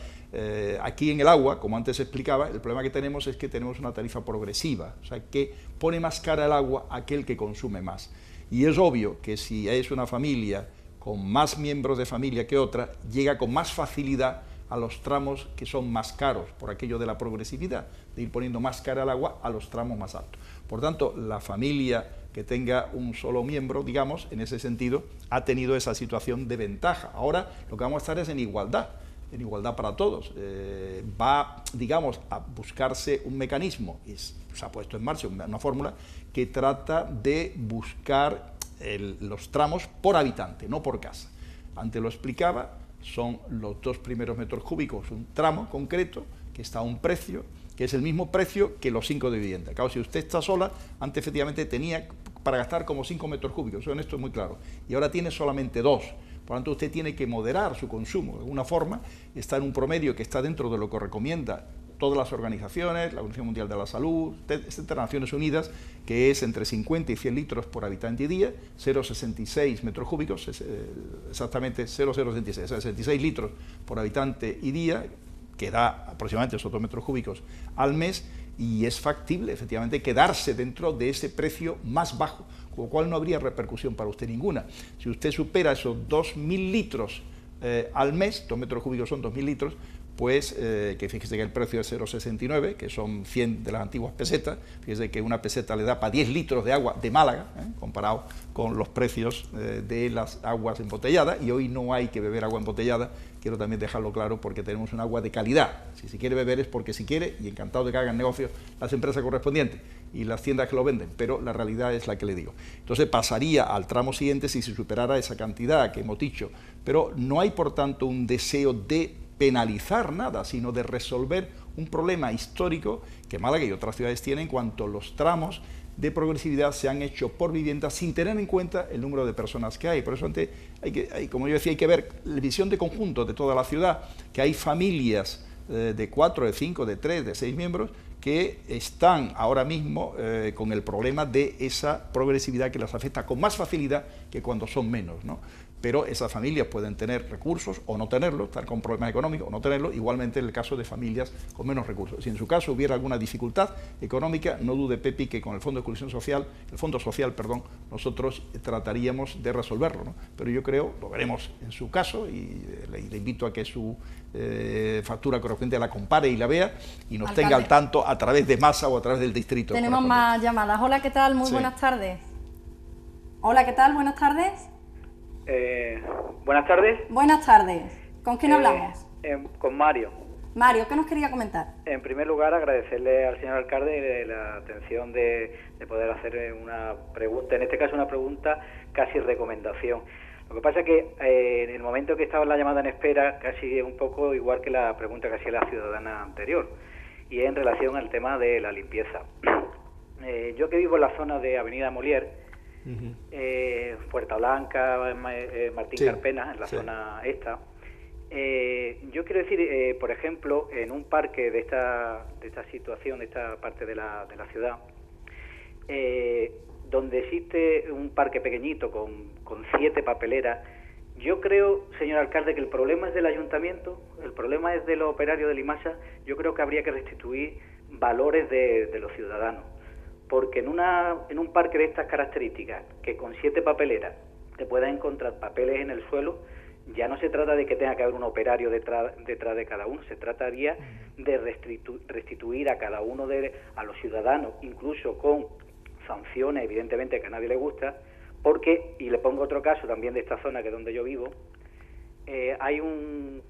Aquí en el agua, como antes explicaba, el problema que tenemos es que tenemos una tarifa progresiva, o sea que pone más cara el agua aquel que consume más. Y es obvio que si es una familia con más miembros de familia que otra, llega con más facilidad a los tramos que son más caros, por aquello de la progresividad, de ir poniendo más cara al agua a los tramos más altos. Por tanto, la familia que tenga un solo miembro, digamos, en ese sentido, ha tenido esa situación de ventaja. Ahora lo que vamos a estar es en igualdad para todos. Va, digamos, a buscarse un mecanismo, y se ha puesto en marcha una fórmula que trata de buscar los tramos por habitante, no por casa. Antes lo explicaba, son los 2 primeros metros cúbicos, un tramo concreto que está a un precio, que es el mismo precio que los 5 de vivienda. Claro, si usted está sola, antes efectivamente tenía para gastar como 5 metros cúbicos, eso en esto es muy claro, y ahora tiene solamente 2. Por lo tanto, usted tiene que moderar su consumo de alguna forma, está en un promedio que está dentro de lo que recomienda todas las organizaciones, la Organización Mundial de la Salud, etcétera, Naciones Unidas, que es entre 50 y 100 litros por habitante y día, 0,66 metros cúbicos, exactamente 0,066, o sea, 66 litros por habitante y día, que da aproximadamente esos 2 metros cúbicos al mes, y es factible, efectivamente, quedarse dentro de ese precio más bajo, con lo cual no habría repercusión para usted ninguna. Si usted supera esos 2.000 litros al mes, 2 metros cúbicos son 2.000 litros, pues que fíjese que el precio es 0,69, que son 100 de las antiguas pesetas, fíjese que una peseta le da para 10 litros de agua de Málaga, comparado con los precios de las aguas embotelladas, y hoy no hay que beber agua embotellada, quiero también dejarlo claro, porque tenemos un agua de calidad. Si se quiere beber es porque si quiere, y encantado de que hagan negocios las empresas correspondientes y las tiendas que lo venden, pero la realidad es la que le digo. Entonces pasaría al tramo siguiente si se superara esa cantidad que hemos dicho, pero no hay por tanto un deseo de penalizar nada, sino de resolver un problema histórico que Málaga y otras ciudades tienen en cuanto a los tramos de progresividad se han hecho por vivienda sin tener en cuenta el número de personas que hay. Por eso antes como yo decía, hay que ver la visión de conjunto de toda la ciudad, que hay familias de 4, de 5, de 3, de 6 miembros que están ahora mismo con el problema de esa progresividad que las afecta con más facilidad que cuando son menos, ¿no? pero esas familias pueden tener recursos o no tenerlos, estar con problemas económicos o no tenerlos, igualmente en el caso de familias con menos recursos. Si en su caso hubiera alguna dificultad económica, no dude, Pepi, que con el Fondo de Exclusión Social, nosotros trataríamos de resolverlo, ¿no? Pero yo creo, lo veremos en su caso, y le invito a que su factura correspondiente la compare y la vea, y nos tenga al tanto a través de Masa o a través del distrito. Tenemos más llamadas. Hola, ¿qué tal? Muy buenas tardes. Hola, ¿qué tal? Buenas tardes. Buenas tardes. Buenas tardes. ¿Con quién hablamos? Con Mario. Mario, ¿qué nos quería comentar? En primer lugar, agradecerle al señor alcalde la atención de poder hacer una pregunta, en este caso una pregunta casi recomendación. Lo que pasa es que en el momento que estaba la llamada en espera, casi un poco igual que la pregunta que hacía la ciudadana anterior, y es en relación al tema de la limpieza. Yo que vivo en la zona de Avenida Molière, Puerta Blanca, Martín Carpena, en la zona esta. Yo quiero decir, por ejemplo, en un parque de esta situación, de esta parte de la ciudad, donde existe un parque pequeñito con 7 papeleras, yo creo, señor alcalde, que el problema es del ayuntamiento, el problema es de los operarios de Limasa. Yo creo que habría que restituir valores de los ciudadanos. Porque en un parque de estas características, que con 7 papeleras te puedas encontrar papeles en el suelo, ya no se trata de que tenga que haber un operario detrás de cada uno, se trataría de restituir a cada uno a los ciudadanos, incluso con sanciones, evidentemente, que a nadie le gusta, porque, y le pongo otro caso también de esta zona, que es donde yo vivo, hay un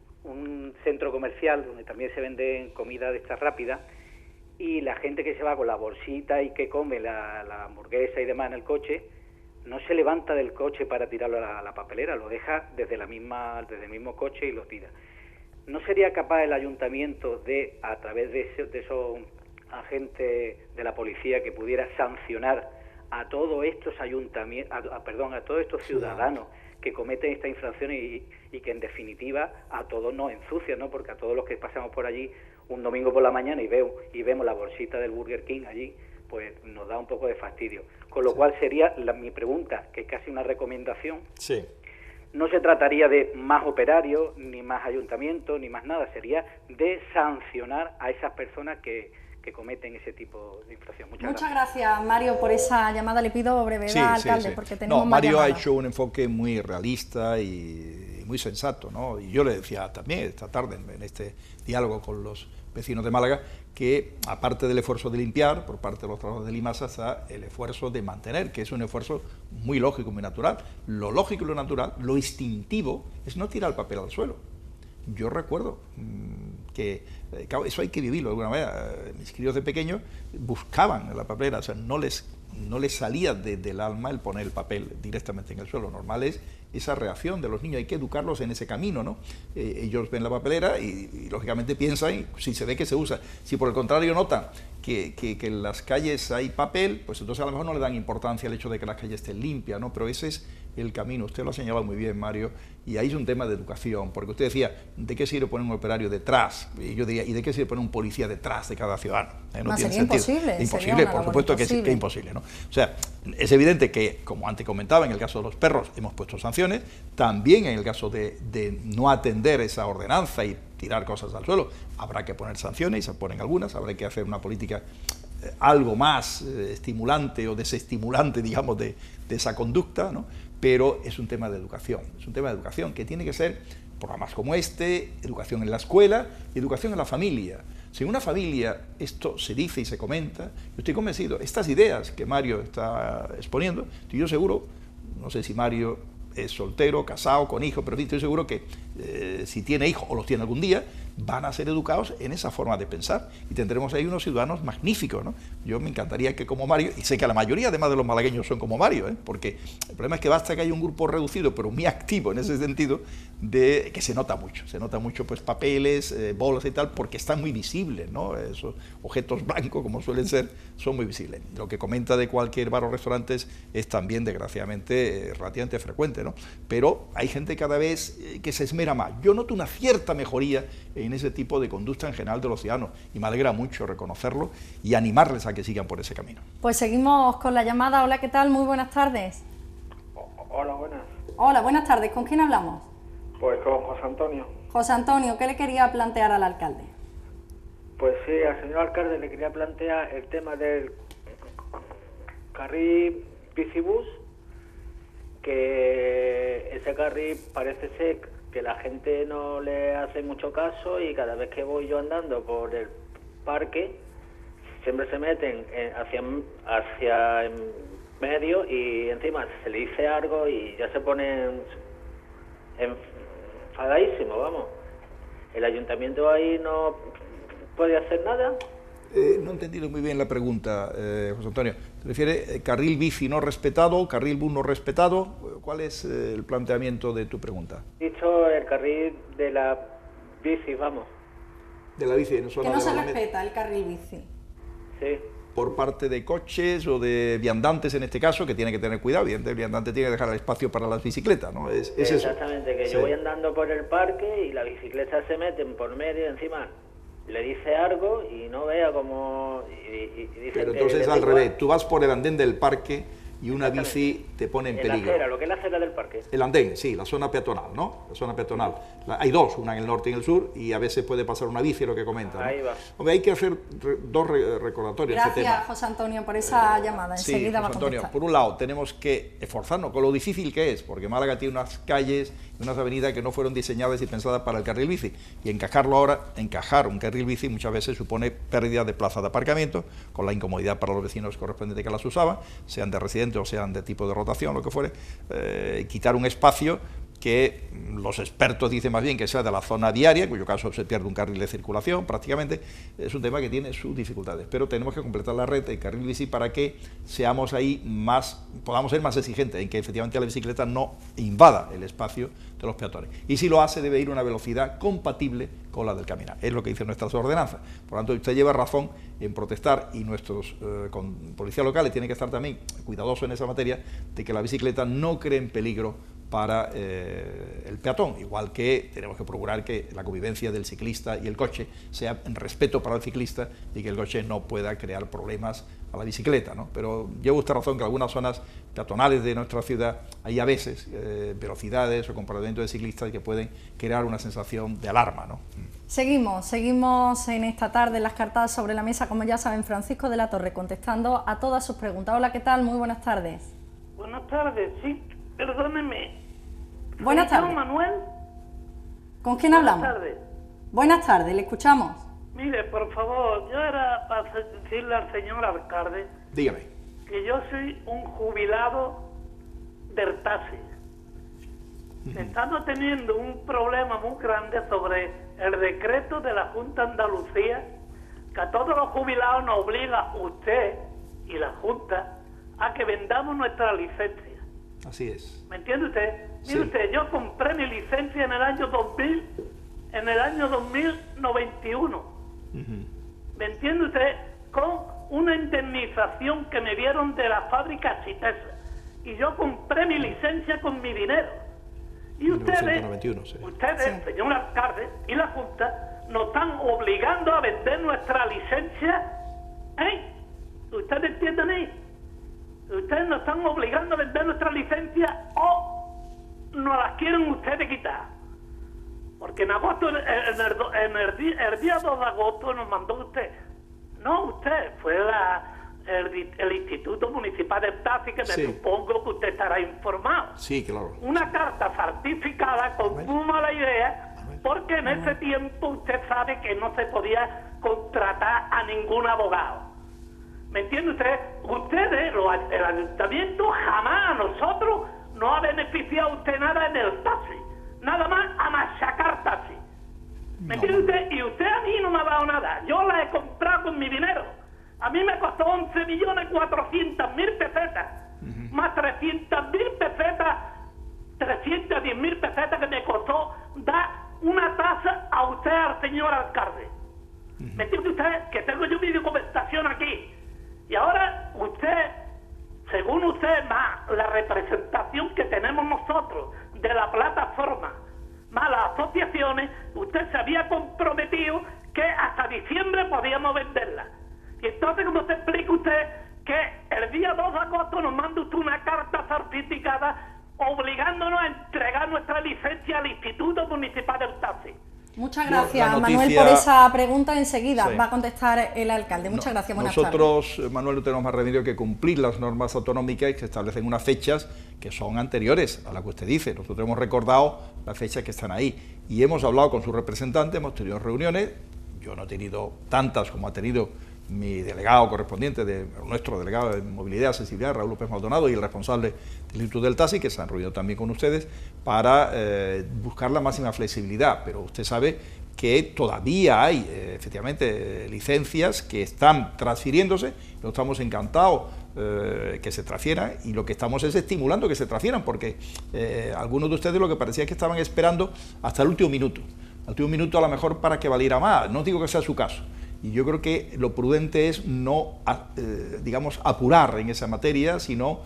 centro comercial donde también se venden comida de estas rápidas, y la gente que se va con la bolsita y que come la hamburguesa y demás en el coche, no se levanta del coche para tirarlo a la papelera, lo deja desde el mismo coche y lo tira. ¿No sería capaz el ayuntamiento de, a través de esos agentes de la policía, que pudiera sancionar a todos estos a todos estos ciudadanos que cometen estas infracciones y que en definitiva a todos nos ensucian, ¿no? Porque a todos los que pasamos por allí un domingo por la mañana y vemos la bolsita del Burger King allí, pues nos da un poco de fastidio. Con lo cual sería mi pregunta, que es casi una recomendación. Sí. No se trataría de más operarios, ni más ayuntamientos, ni más nada. Sería de sancionar a esas personas que cometen ese tipo de infracción. Muchas gracias, Mario, por esa llamada. Le pido brevedad, alcalde, porque tenemos más Mario llamadas. ha hecho un enfoque muy realista y muy sensato, ¿no? Y yo le decía también esta tarde en este diálogo con los vecinos de Málaga que, aparte del esfuerzo de limpiar por parte de los trabajadores de Limasa, está el esfuerzo de mantener, que es un esfuerzo muy lógico, muy natural. Lo lógico y lo natural, lo instintivo, es no tirar el papel al suelo. Yo recuerdo que eso hay que vivirlo de alguna manera. Mis críos de pequeños buscaban la papelera, o sea, no les salía del alma el poner el papel directamente en el suelo. Lo normal es esa reacción de los niños, hay que educarlos en ese camino, ¿no? Ellos ven la papelera y lógicamente piensan, si se ve que se usa. Si por el contrario notan que en las calles hay papel, pues entonces a lo mejor no le dan importancia al hecho de que las calles estén limpias, ¿no? Pero ese es el camino. Usted lo ha señalado muy bien, Mario, y ahí es un tema de educación, porque usted decía, ¿de qué sirve poner un operario detrás? Y yo diría, ¿y de qué sirve poner un policía detrás de cada ciudadano? No tiene sería sentido. Imposible, por supuesto que es imposible, ¿no? O sea, es evidente que, como antes comentaba, en el caso de los perros hemos puesto sanciones, también en el caso de no atender esa ordenanza y tirar cosas al suelo, habrá que poner sanciones, y se ponen algunas, habrá que hacer una política algo más estimulante o desestimulante, digamos, de esa conducta, ¿no? Pero es un tema de educación, que tiene que ser programas como este, educación en la escuela y educación en la familia. Si en una familia esto se dice y se comenta, yo estoy convencido, estas ideas que Mario está exponiendo, estoy yo seguro, no sé si Mario es soltero, casado, con hijos, pero estoy seguro que si tiene hijos o los tiene algún día, van a ser educados en esa forma de pensar y tendremos ahí unos ciudadanos magníficos, ¿no? Yo me encantaría que como Mario, y sé que la mayoría además de los malagueños son como Mario, porque el problema es que basta que haya un grupo reducido pero muy activo en ese sentido, de que se nota mucho pues papeles, bolas y tal, porque están muy visibles, ¿no? Esos objetos blancos, como suelen ser, son muy visibles. Lo que comenta de cualquier bar o restaurantes es también, desgraciadamente, relativamente frecuente, ¿no? Pero hay gente cada vez que se esmera más. Yo noto una cierta mejoría en ese tipo de conducta en general de los ciudadanos y me alegra mucho reconocerlo y animarles a que sigan por ese camino. Pues seguimos con la llamada. Hola, ¿qué tal? Muy buenas tardes. Hola, buenas. Hola, buenas tardes. ¿Con quién hablamos? Pues con José Antonio. José Antonio, ¿qué le quería plantear al alcalde? Pues sí, al señor alcalde le quería plantear el tema del carril bicibús, que ese carril parece ser que la gente no le hace mucho caso y cada vez que voy yo andando por el parque siempre se meten hacia en medio y encima se le dice algo y ya se ponen enfadadísimos, vamos. ¿El ayuntamiento ahí no puede hacer nada? No he entendido muy bien la pregunta, José Antonio. ¿Te refieres carril bici no respetado, carril bus no respetado? ¿Cuál es el planteamiento de tu pregunta? Dicho el carril de la bici, vamos. De la bici, en zona Que no de se la Alameda. respeta el carril bici. Sí. Por parte de coches o de viandantes en este caso, que tiene que tener cuidado. Evidentemente, el viandante tiene que dejar el espacio para las bicicletas, ¿no? Es eso. Exactamente, que Sí. yo voy andando por el parque y la bicicleta se meten por medio y encima le dice algo y no vea como... y dicen Pero que entonces le da al igual. revés, tú vas por el andén del parque y una Exactamente. bici te pone en La peligro. acera, lo que es la acera del parque. El andén, sí, la zona peatonal, ¿no? La zona peatonal. Hay dos, una en el norte y en el sur, y a veces puede pasar una bici, lo que comenta, ¿no? Ahí va. Hombre, hay que hacer dos recordatorios de este tema. Gracias, José Antonio, por esa llamada. Sí, Enseguida va a José Antonio, contestar. por un lado tenemos que esforzarnos con lo difícil que es, porque Málaga tiene unas calles y unas avenidas que no fueron diseñadas y pensadas para el carril bici, y encajarlo ahora, encajar un carril bici muchas veces supone pérdida de plaza de aparcamiento, con la incomodidad para los vecinos correspondientes que las usaban, sean de residentes o sean de tipo de rotación, lo que fuere, quitar un espacio que los expertos dicen más bien que sea de la zona diaria, en cuyo caso se pierde un carril de circulación prácticamente. Es un tema que tiene sus dificultades, pero tenemos que completar la red de carril bici para que seamos ahí podamos ser más exigentes en que efectivamente la bicicleta no invada el espacio de los peatones. Y si lo hace, debe ir a una velocidad compatible con la del caminar. Es lo que dicen nuestras ordenanzas. Por lo tanto, usted lleva razón en protestar y nuestros policías locales tienen que estar también cuidadosos en esa materia de que la bicicleta no cree en peligro para el peatón, igual que tenemos que procurar que la convivencia del ciclista y el coche sea en respeto para el ciclista y que el coche no pueda crear problemas a la bicicleta, ¿no? Pero lleva usted razón que en algunas zonas peatonales de nuestra ciudad hay a veces velocidades o comportamientos de ciclistas que pueden crear una sensación de alarma, ¿no? Seguimos en esta tarde las cartas sobre la mesa, como ya saben, Francisco de la Torre contestando a todas sus preguntas. Hola, ¿qué tal? Muy buenas tardes. Buenas tardes, sí, perdóneme. Buenas ¿Soy yo, tardes. Manuel? ¿Con quién hablamos? Buenas tardes. Buenas tardes, le escuchamos. Mire, por favor, yo era para decirle al señor alcalde Dígame. que yo soy un jubilado del taxi. Estamos teniendo un problema muy grande sobre el decreto de la Junta de Andalucía, que a todos los jubilados nos obliga usted y la Junta a que vendamos nuestra licencia. Así es. ¿Me entiende usted? Sí. Mire usted, yo compré mi licencia en el año 2000, en el año 2091. ¿Me entiende usted? Con una indemnización que me dieron de la fábrica Citesa. Y yo compré mi licencia con mi dinero. Y ustedes, 1991, sí. Sí. señor alcalde y la Junta, nos están obligando a vender nuestra licencia. ¿Eh? ¿Ustedes entienden ahí? Ustedes nos están obligando a vender nuestra licencia o nos las quieren ustedes quitar. Porque en agosto, el día 2 de agosto nos mandó usted. No usted, fue el Instituto Municipal del Taxi, que Sí. me supongo que usted estará informado. Sí, claro. Una carta certificada con muy mala idea, porque en ese tiempo usted sabe que no se podía contratar a ningún abogado. ¿Me entiende usted? Ustedes, el ayuntamiento, jamás a nosotros no ha beneficiado usted nada en el taxi. Nada más a machacar taxi. ¿Me entiende usted? Y usted a mí no me ha dado nada. Yo la he comprado con mi dinero. A mí me costó 11.400.000 pesetas. Más 300.000 pesetas, 310.000 pesetas que me costó dar una tasa a usted, al señor alcalde. ¿Me entiende usted? Que tengo yo mi documentación aquí. Y ahora usted, según usted, más la representación que tenemos nosotros de la plataforma, más las asociaciones, usted se había comprometido que hasta diciembre podíamos venderla. Y entonces, ¿cómo se explica usted que el día 2 de agosto nos manda usted una carta certificada obligándonos a entregar nuestra licencia al Instituto Municipal del Taxi. Muchas gracias, noticia... Manuel, por esa pregunta. Enseguida sí. va a contestar el alcalde. Muchas gracias, buenas Nosotros, tardes. Manuel, no tenemos más remedio que cumplir las normas autonómicas que establecen unas fechas que son anteriores a la que usted dice. Nosotros hemos recordado las fechas que están ahí y hemos hablado con su representante, hemos tenido reuniones. Yo no he tenido tantas como ha tenido mi delegado correspondiente, nuestro delegado de Movilidad y Accesibilidad, Raúl López Maldonado, y el responsable del Instituto del Taxi, que se han reunido también con ustedes para buscar la máxima flexibilidad. Pero usted sabe que todavía hay, efectivamente, licencias que están transfiriéndose. Nosotros estamos encantados que se transfieran y lo que estamos es estimulando que se transfieran, porque algunos de ustedes lo que parecía es que estaban esperando hasta el último minuto. Al último minuto a lo mejor para que valiera más. No digo que sea su caso. Y yo creo que lo prudente es no, digamos, apurar en esa materia, sino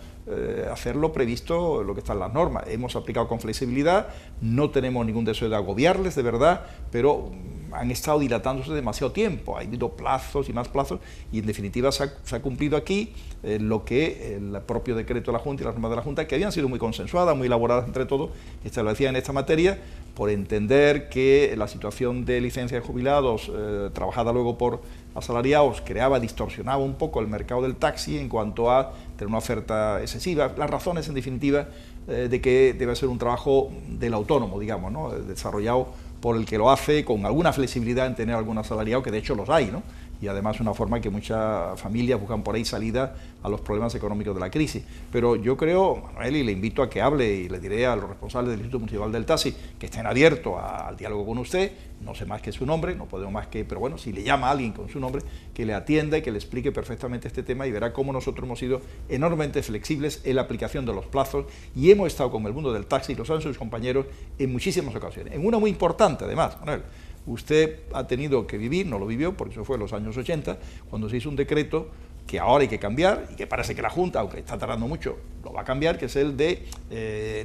hacerlo previsto lo que está en las normas. Hemos aplicado con flexibilidad, no tenemos ningún deseo de agobiarles, de verdad, pero han estado dilatándose demasiado tiempo, ha habido plazos y más plazos, y en definitiva se ha cumplido aquí lo que el propio decreto de la Junta y las normas de la Junta, que habían sido muy consensuadas, muy elaboradas entre todos, establecían en esta materia, por entender que la situación de licencia de jubilados, trabajada luego por asalariados, distorsionaba un poco el mercado del taxi en cuanto a tener una oferta excesiva. Las razones, en definitiva, de que debe ser un trabajo del autónomo, digamos, ¿no?, desarrollado por el que lo hace, con alguna flexibilidad en tener algún asalariado, que de hecho los hay, ¿no? Y además una forma en que muchas familias buscan por ahí salida a los problemas económicos de la crisis. Pero yo creo, Manuel, y le invito a que hable, y le diré a los responsables del Instituto Municipal del Taxi que estén abiertos al diálogo con usted. No sé más que su nombre, no podemos más que, pero bueno, si le llama a alguien con su nombre, que le atienda y que le explique perfectamente este tema, y verá cómo nosotros hemos sido enormemente flexibles en la aplicación de los plazos, y hemos estado con el mundo del taxi, lo saben sus compañeros, en muchísimas ocasiones. En una muy importante, además, Manuel. Usted ha tenido que vivir, no lo vivió, porque eso fue en los años 80, cuando se hizo un decreto que ahora hay que cambiar, y que parece que la Junta, aunque está tardando mucho, lo va a cambiar, que es el de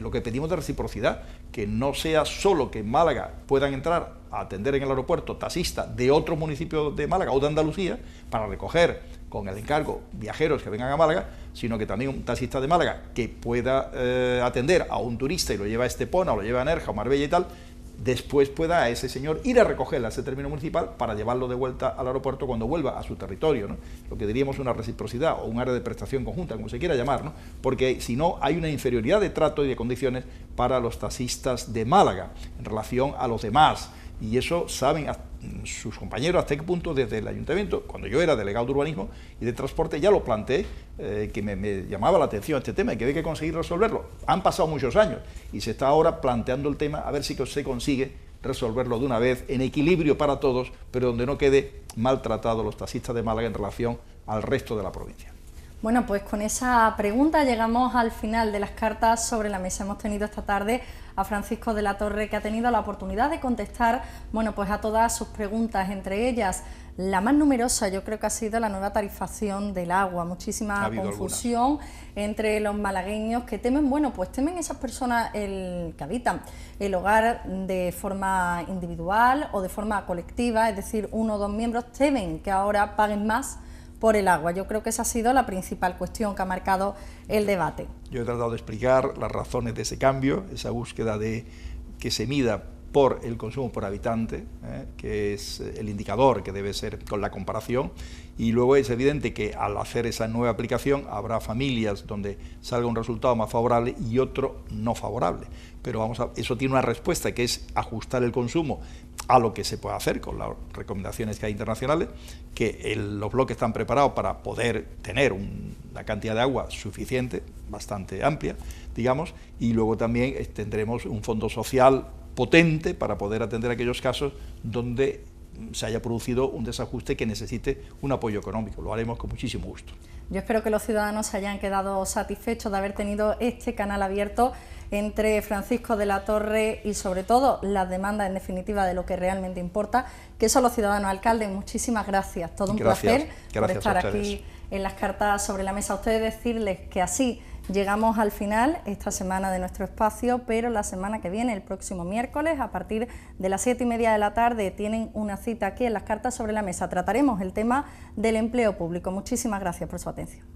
lo que pedimos de reciprocidad, que no sea solo que en Málaga puedan entrar a atender en el aeropuerto taxistas de otro municipio de Málaga o de Andalucía para recoger con el encargo viajeros que vengan a Málaga, sino que también un taxista de Málaga que pueda atender a un turista y lo lleva a Estepona o lo lleva a Nerja o Marbella y tal, después pueda a ese señor ir a recogerle a ese término municipal para llevarlo de vuelta al aeropuerto cuando vuelva a su territorio, ¿no? Lo que diríamos una reciprocidad o un área de prestación conjunta, como se quiera llamar, ¿no? Porque si no hay una inferioridad de trato y de condiciones para los taxistas de Málaga en relación a los demás. Y eso saben sus compañeros hasta qué punto desde el ayuntamiento, cuando yo era delegado de urbanismo y de transporte, ya lo planteé, que me llamaba la atención este tema y que había que conseguir resolverlo. Han pasado muchos años y se está ahora planteando el tema a ver si se consigue resolverlo de una vez en equilibrio para todos, pero donde no quede maltratados los taxistas de Málaga en relación al resto de la provincia. Bueno, pues con esa pregunta llegamos al final de las cartas sobre la mesa. Hemos tenido esta tarde a Francisco de la Torre, que ha tenido la oportunidad de contestar, bueno, pues a todas sus preguntas, entre ellas la más numerosa yo creo que ha sido la nueva tarifación del agua. Muchísima confusión entre los malagueños que temen, bueno, pues temen esas personas que habitan el hogar de forma individual o de forma colectiva, es decir, uno o dos miembros, temen que ahora paguen más por el agua. Yo creo que esa ha sido la principal cuestión que ha marcado el debate. Yo he tratado de explicar las razones de ese cambio, esa búsqueda de que se mida por el consumo por habitante, que es el indicador que debe ser con la comparación, y luego es evidente que al hacer esa nueva aplicación habrá familias donde salga un resultado más favorable y otro no favorable, pero eso tiene una respuesta, que es ajustar el consumo a lo que se puede hacer con las recomendaciones que hay internacionales, que los bloques están preparados para poder tener una cantidad de agua suficiente, bastante amplia, digamos, y luego también tendremos un fondo social potente para poder atender aquellos casos donde se haya producido un desajuste que necesite un apoyo económico. Lo haremos con muchísimo gusto. Yo espero que los ciudadanos se hayan quedado satisfechos de haber tenido este canal abierto entre Francisco de la Torre y sobre todo las demandas en definitiva de lo que realmente importa, que son los ciudadanos. Alcalde, muchísimas gracias, todo un placer por estar aquí en las cartas sobre la mesa. A ustedes decirles que así llegamos al final esta semana de nuestro espacio, pero la semana que viene, el próximo miércoles, a partir de las 7:30 de la tarde, tienen una cita aquí en las cartas sobre la mesa. Trataremos el tema del empleo público. Muchísimas gracias por su atención.